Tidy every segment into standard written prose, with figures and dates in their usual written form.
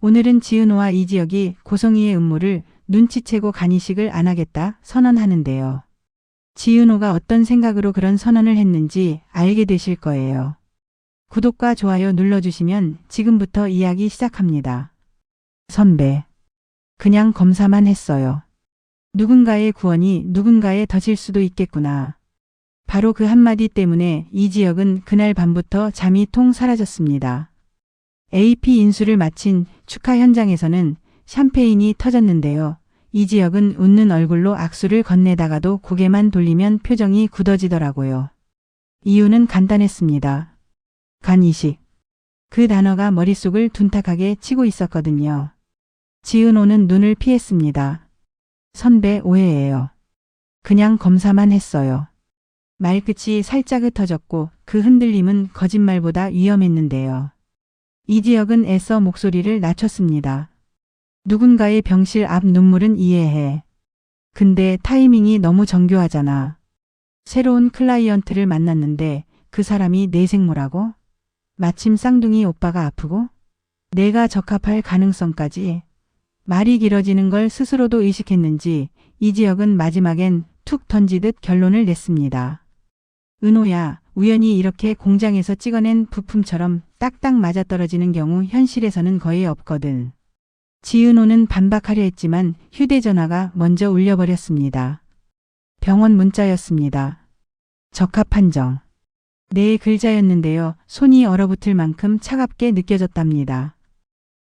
오늘은 지은호와 이지혁이 고성희의 음모를 눈치채고 간이식을 안 하겠다 선언하는데요. 지은호가 어떤 생각으로 그런 선언을 했는지 알게 되실 거예요. 구독과 좋아요 눌러주시면 지금부터 이야기 시작합니다. 선배. 그냥 검사만 했어요. 누군가의 구원이 누군가의 덫일 수도 있겠구나. 바로 그 한마디 때문에 이지혁은 그날 밤부터 잠이 통 사라졌습니다. AP 인수를 마친 축하 현장에서는 샴페인이 터졌는데요. 이지혁은 웃는 얼굴로 악수를 건네다가도 고개만 돌리면 표정이 굳어지더라고요. 이유는 간단했습니다. 간이식. 그 단어가 머릿속을 둔탁하게 치고 있었거든요. 지은호는 눈을 피했습니다. 선배 오해예요. 그냥 검사만 했어요. 말끝이 살짝 흩어졌고 그 흔들림은 거짓말보다 위험했는데요. 이지혁은 애써 목소리를 낮췄습니다. 누군가의 병실 앞 눈물은 이해해. 근데 타이밍이 너무 정교하잖아. 새로운 클라이언트를 만났는데 그 사람이 내 생모라고? 마침 쌍둥이 오빠가 아프고? 내가 적합할 가능성까지? 말이 길어지는 걸 스스로도 의식했는지 이지혁은 마지막엔 툭 던지듯 결론을 냈습니다. 은호야, 우연히 이렇게 공장에서 찍어낸 부품처럼 딱딱 맞아떨어지는 경우 현실에서는 거의 없거든. 지은호는 반박하려 했지만 휴대전화가 먼저 울려버렸습니다. 병원 문자였습니다. 적합 판정. 네 글자였는데요. 손이 얼어붙을 만큼 차갑게 느껴졌답니다.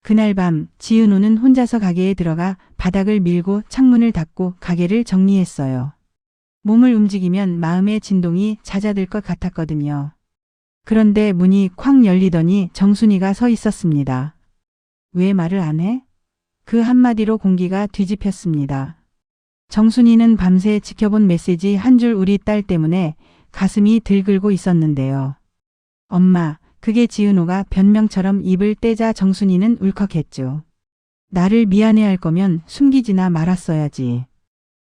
그날 밤 지은호는 혼자서 가게에 들어가 바닥을 밀고 창문을 닫고 가게를 정리했어요. 몸을 움직이면 마음의 진동이 잦아들 것 같았거든요. 그런데 문이 쾅 열리더니 정순이가 서 있었습니다. 왜 말을 안 해? 그 한마디로 공기가 뒤집혔습니다. 정순이는 밤새 지켜본 메시지 한 줄 우리 딸 때문에 가슴이 들끓고 있었는데요. 엄마, 그게 지은호가 변명처럼 입을 떼자 정순이는 울컥했죠. 나를 미안해할 거면 숨기지나 말았어야지.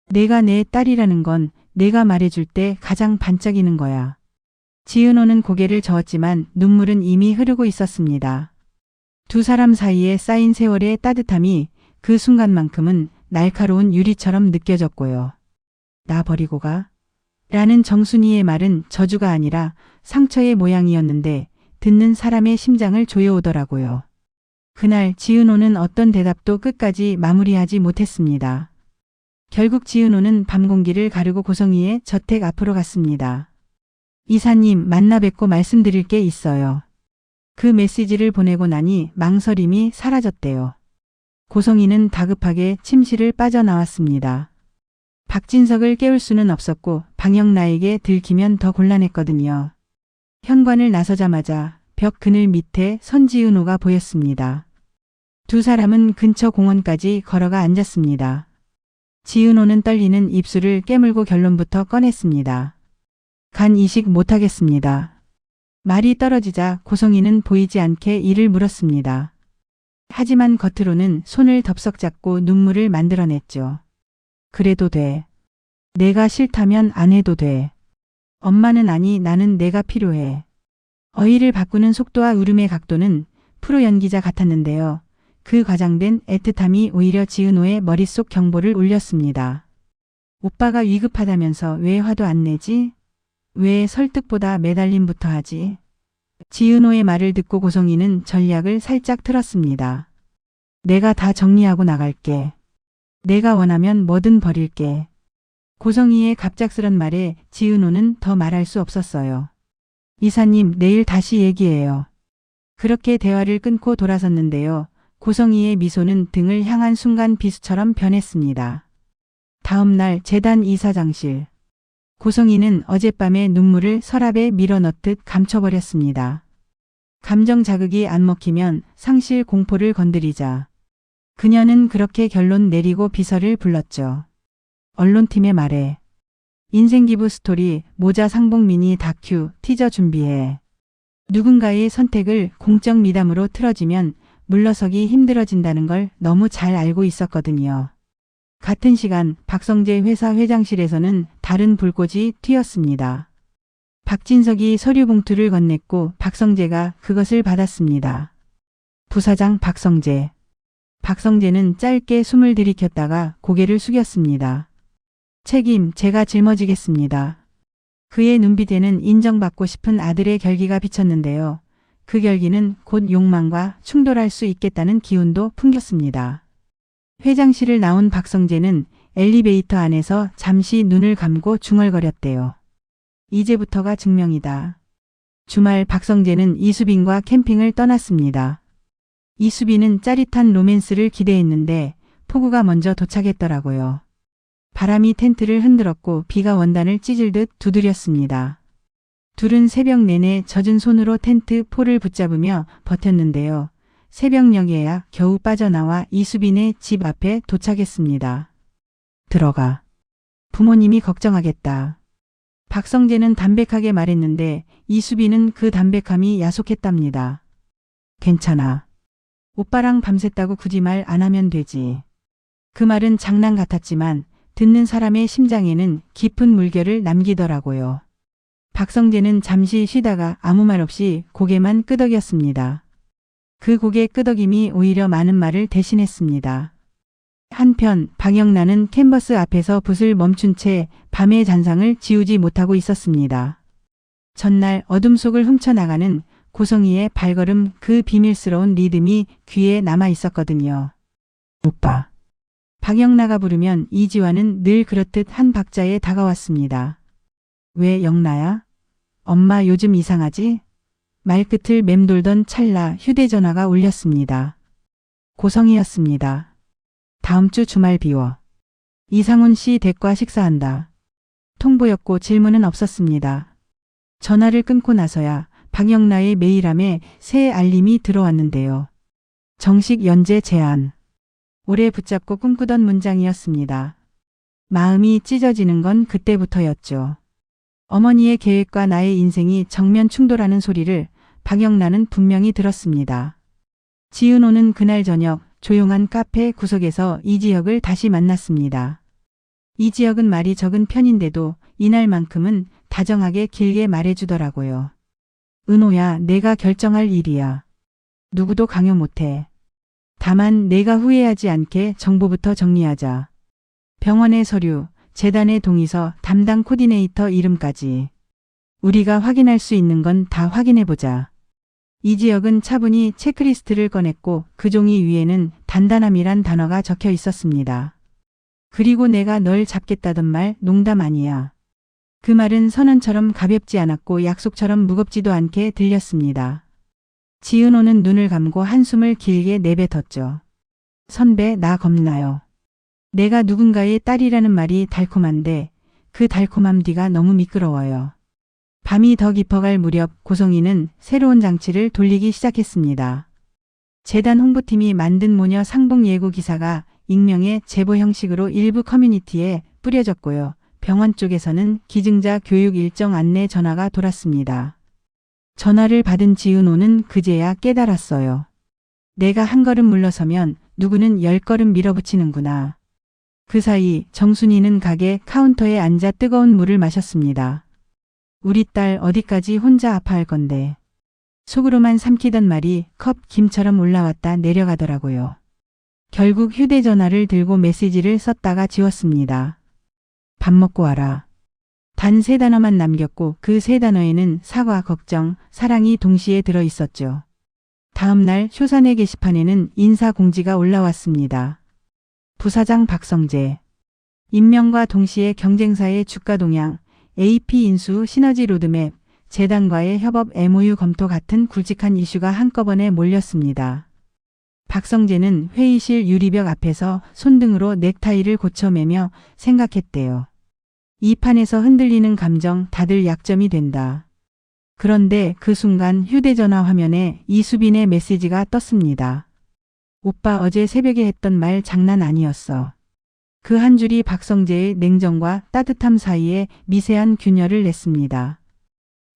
내가 내 딸이라는 건 내가 말해줄 때 가장 반짝이는 거야. 지은호는 고개를 저었지만 눈물은 이미 흐르고 있었습니다. 두 사람 사이에 쌓인 세월의 따뜻함이 그 순간만큼은 날카로운 유리처럼 느껴졌고요. 나 버리고 가? 라는 정순이의 말은 저주가 아니라 상처의 모양이었는데 듣는 사람의 심장을 조여오더라고요. 그날 지은호는 어떤 대답도 끝까지 마무리하지 못했습니다. 결국 지은호는 밤 공기를 가르고 고성희의 저택 앞으로 갔습니다. 이사님, 만나 뵙고 말씀드릴 게 있어요. 그 메시지를 보내고 나니 망설임이 사라졌대요. 고성희는 다급하게 침실을 빠져나왔습니다. 박진석을 깨울 수는 없었고 방영라에게 들키면 더 곤란했거든요. 현관을 나서자마자 벽 그늘 밑에 선지은호가 보였습니다. 두 사람은 근처 공원까지 걸어가 앉았습니다. 지은호는 떨리는 입술을 깨물고 결론부터 꺼냈습니다. 간 이식 못하겠습니다. 말이 떨어지자 고성희는 보이지 않게 이를 물었습니다. 하지만 겉으로는 손을 덥석 잡고 눈물을 만들어냈죠. 그래도 돼. 내가 싫다면 안 해도 돼. 엄마는 아니, 나는 내가 필요해. 어휘를 바꾸는 속도와 울음의 각도는 프로 연기자 같았는데요. 그 과장된 애틋함이 오히려 지은호의 머릿속 경보를 울렸습니다. 오빠가 위급하다면서 왜 화도 안 내지? 왜 설득보다 매달림부터 하지? 지은호의 말을 듣고 고성희는 전략을 살짝 틀었습니다. 내가 다 정리하고 나갈게. 내가 원하면 뭐든 버릴게. 고성희의 갑작스런 말에 지은호는 더 말할 수 없었어요. 이사님, 내일 다시 얘기해요. 그렇게 대화를 끊고 돌아섰는데요. 고성희의 미소는 등을 향한 순간 비수처럼 변했습니다. 다음 날 재단 이사장실. 고성희는 어젯밤의 눈물을 서랍에 밀어넣듯 감춰버렸습니다. 감정 자극이 안 먹히면 상실 공포를 건드리자. 그녀는 그렇게 결론 내리고 비서를 불렀죠. 언론팀에 말해. 인생기부 스토리, 모자 상봉 미니 다큐, 티저 준비해. 누군가의 선택을 공적 미담으로 틀어지면 물러서기 힘들어진다는 걸 너무 잘 알고 있었거든요. 같은 시간 박성재 회사 회장실에서는 다른 불꽃이 튀었습니다. 박진석이 서류 봉투를 건넸고 박성재가 그것을 받았습니다. 부사장 박성재. 박성재는 짧게 숨을 들이켰다가 고개를 숙였습니다. 책임 제가 짊어지겠습니다. 그의 눈빛에는 인정받고 싶은 아들의 결기가 비쳤는데요. 그 결기는 곧 욕망과 충돌할 수 있겠다는 기운도 풍겼습니다. 회장실을 나온 박성재는 엘리베이터 안에서 잠시 눈을 감고 중얼거렸대요. 이제부터가 증명이다. 주말 박성재는 이수빈과 캠핑을 떠났습니다. 이수빈은 짜릿한 로맨스를 기대했는데 폭우가 먼저 도착했더라고요. 바람이 텐트를 흔들었고 비가 원단을 찢을듯 두드렸습니다. 둘은 새벽 내내 젖은 손으로 텐트 폴을 붙잡으며 버텼는데요. 새벽녘에야 겨우 빠져나와 이수빈의 집 앞에 도착했습니다. 들어가. 부모님이 걱정하겠다. 박성재는 담백하게 말했는데 이수빈은 그 담백함이 야속했답니다. 괜찮아. 오빠랑 밤샜다고 굳이 말 안 하면 되지. 그 말은 장난 같았지만 듣는 사람의 심장에는 깊은 물결을 남기더라고요. 박성재는 잠시 쉬다가 아무 말 없이 고개만 끄덕였습니다. 그 고개 끄덕임이 오히려 많은 말을 대신했습니다. 한편 박영란은 캔버스 앞에서 붓을 멈춘 채 밤의 잔상을 지우지 못하고 있었습니다. 전날 어둠 속을 훔쳐나가는 고성이의 발걸음, 그 비밀스러운 리듬이 귀에 남아 있었거든요. 오빠. 박영라가 부르면 이지화는 늘 그렇듯 한 박자에 다가왔습니다. 왜 영라야? 엄마 요즘 이상하지? 말끝을 맴돌던 찰나 휴대전화가 울렸습니다. 고성이었습니다. 다음 주 주말 비워. 이상훈 씨 댁과 식사한다. 통보였고 질문은 없었습니다. 전화를 끊고 나서야 박영라의 메일함에 새 알림이 들어왔는데요. 정식 연재 제안. 오래 붙잡고 꿈꾸던 문장이었습니다. 마음이 찢어지는 건 그때부터였죠. 어머니의 계획과 나의 인생이 정면 충돌하는 소리를 박영란은 분명히 들었습니다. 지은호는 그날 저녁 조용한 카페 구석에서 이지혁을 다시 만났습니다. 이지혁은 말이 적은 편인데도 이날만큼은 다정하게 길게 말해주더라고요. 은호야, 내가 결정할 일이야. 누구도 강요 못해. 다만 내가 후회하지 않게 정보부터 정리하자. 병원의 서류, 재단의 동의서, 담당 코디네이터 이름까지. 우리가 확인할 수 있는 건 다 확인해보자. 이지혁은 차분히 체크리스트를 꺼냈고 그 종이 위에는 단단함이란 단어가 적혀 있었습니다. 그리고 내가 널 잡겠다던 말 농담 아니야. 그 말은 선언처럼 가볍지 않았고 약속처럼 무겁지도 않게 들렸습니다. 지은호는 눈을 감고 한숨을 길게 내뱉었죠. 선배, 나 겁나요. 내가 누군가의 딸이라는 말이 달콤한데 그 달콤함 뒤가 너무 미끄러워요. 밤이 더 깊어갈 무렵 고성이는 새로운 장치를 돌리기 시작했습니다. 재단 홍보팀이 만든 모녀 상봉 예고 기사가 익명의 제보 형식으로 일부 커뮤니티에 뿌려졌고요. 병원 쪽에서는 기증자 교육 일정 안내 전화가 돌았습니다. 전화를 받은 지은호는 그제야 깨달았어요. 내가 한 걸음 물러서면 누구는 10걸음 밀어붙이는구나. 그 사이 정순이는 가게 카운터에 앉아 뜨거운 물을 마셨습니다. 우리 딸 어디까지 혼자 아파할 건데. 속으로만 삼키던 말이 컵 김처럼 올라왔다 내려가더라고요. 결국 휴대전화를 들고 메시지를 썼다가 지웠습니다. 밥 먹고 와라. 단 3단어만 남겼고 그 3단어에는 사과, 걱정, 사랑이 동시에 들어있었죠. 다음 날 효산의 게시판에는 인사 공지가 올라왔습니다. 부사장 박성재. 임명과 동시에 경쟁사의 주가 동향, AP 인수 시너지 로드맵, 재단과의 협업 MOU 검토 같은 굵직한 이슈가 한꺼번에 몰렸습니다. 박성재는 회의실 유리벽 앞에서 손등으로 넥타이를 고쳐매며 생각했대요. 이 판에서 흔들리는 감정 다들 약점이 된다. 그런데 그 순간 휴대전화 화면에 이수빈의 메시지가 떴습니다. 오빠 어제 새벽에 했던 말 장난 아니었어. 그 한 줄이 박성재의 냉정과 따뜻함 사이에 미세한 균열을 냈습니다.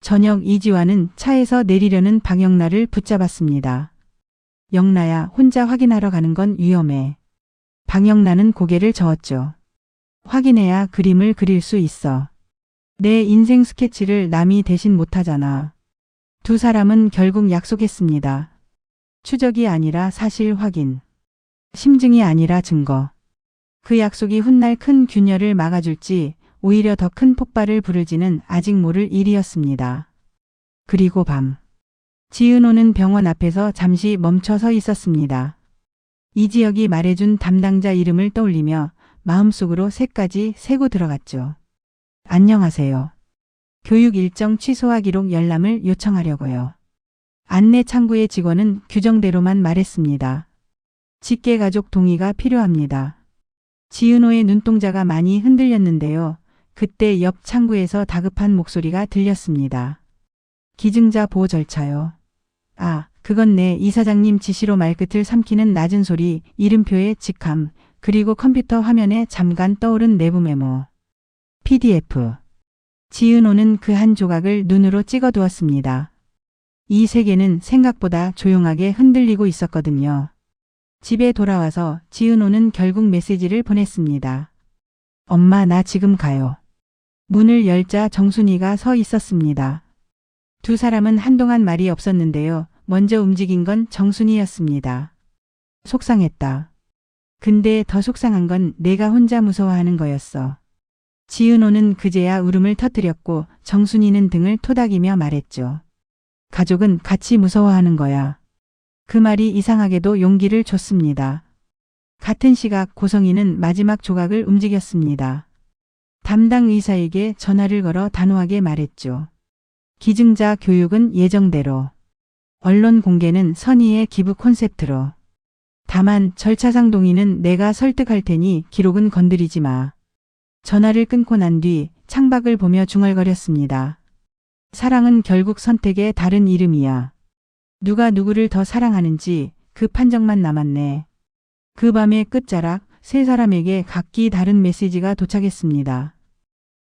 저녁 이지화는 차에서 내리려는 박영라를 붙잡았습니다. 영라야, 혼자 확인하러 가는 건 위험해. 박영라는 고개를 저었죠. 확인해야 그림을 그릴 수 있어. 내 인생 스케치를 남이 대신 못하잖아. 두 사람은 결국 약속했습니다. 추적이 아니라 사실 확인. 심증이 아니라 증거. 그 약속이 훗날 큰 균열을 막아줄지 오히려 더 큰 폭발을 부를지는 아직 모를 일이었습니다. 그리고 밤. 지은호는 병원 앞에서 잠시 멈춰 서 있었습니다. 이지혁이 말해준 담당자 이름을 떠올리며 마음속으로 새까지 세고 들어갔죠. 안녕하세요. 교육 일정 취소와 기록 열람을 요청하려고요. 안내 창구의 직원은 규정대로만 말했습니다. 직계 가족 동의가 필요합니다. 지은호의 눈동자가 많이 흔들렸는데요. 그때 옆 창구에서 다급한 목소리가 들렸습니다. 기증자 보호 절차요. 아, 그건 내 이사장님 지시로 말끝을 삼키는 낮은 소리, 이름표의 직함, 그리고 컴퓨터 화면에 잠깐 떠오른 내부 메모. PDF. 지은호는 그 한 조각을 눈으로 찍어두었습니다. 이 세계는 생각보다 조용하게 흔들리고 있었거든요. 집에 돌아와서 지은호는 결국 메시지를 보냈습니다. 엄마, 나 지금 가요. 문을 열자 정순이가 서 있었습니다. 두 사람은 한동안 말이 없었는데요. 먼저 움직인 건 정순이였습니다. 속상했다. 근데 더 속상한 건 내가 혼자 무서워하는 거였어. 지은호는 그제야 울음을 터뜨렸고 정순이는 등을 토닥이며 말했죠. 가족은 같이 무서워하는 거야. 그 말이 이상하게도 용기를 줬습니다. 같은 시각 고성이는 마지막 조각을 움직였습니다. 담당 의사에게 전화를 걸어 단호하게 말했죠. 기증자 교육은 예정대로. 언론 공개는 선의의 기부 콘셉트로. 다만 절차상 동의는 내가 설득할 테니 기록은 건드리지 마. 전화를 끊고 난 뒤 창밖을 보며 중얼거렸습니다. 사랑은 결국 선택의 다른 이름이야. 누가 누구를 더 사랑하는지 그 판정만 남았네. 그 밤의 끝자락 세 사람에게 각기 다른 메시지가 도착했습니다.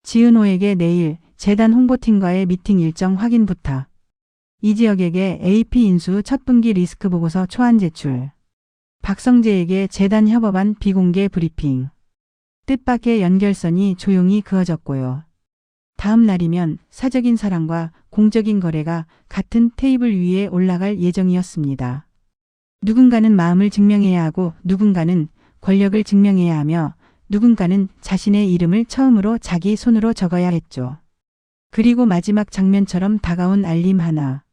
지은호에게 내일 재단 홍보팀과의 미팅 일정 확인 부탁. 이지혁에게 AP 인수 첫 분기 리스크 보고서 초안 제출. 박성재에게 재단 협업안 비공개 브리핑. 뜻밖의 연결선이 조용히 그어졌고요. 다음 날이면 사적인 사랑과 공적인 거래가 같은 테이블 위에 올라갈 예정이었습니다. 누군가는 마음을 증명해야 하고 누군가는 권력을 증명해야 하며 누군가는 자신의 이름을 처음으로 자기 손으로 적어야 했죠. 그리고 마지막 장면처럼 다가온 알림 하나.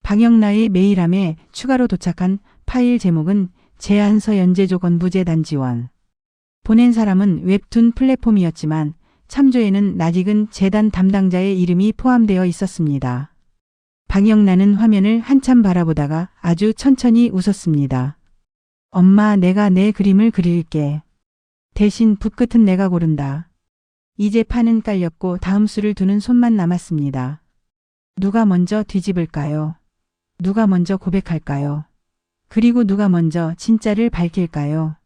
박영라의 메일함에 추가로 도착한 파일 제목은 제안서 연재조건부재단 지원. 보낸 사람은 웹툰 플랫폼이었지만 참조에는 낯익은 재단 담당자의 이름이 포함되어 있었습니다. 박영란은 화면을 한참 바라보다가 아주 천천히 웃었습니다. 엄마, 내가 내 그림을 그릴게. 대신 붓끝은 내가 고른다. 이제 판은 깔렸고 다음 수를 두는 손만 남았습니다. 누가 먼저 뒤집을까요? 누가 먼저 고백할까요? 그리고 누가 먼저 진짜를 밝힐까요?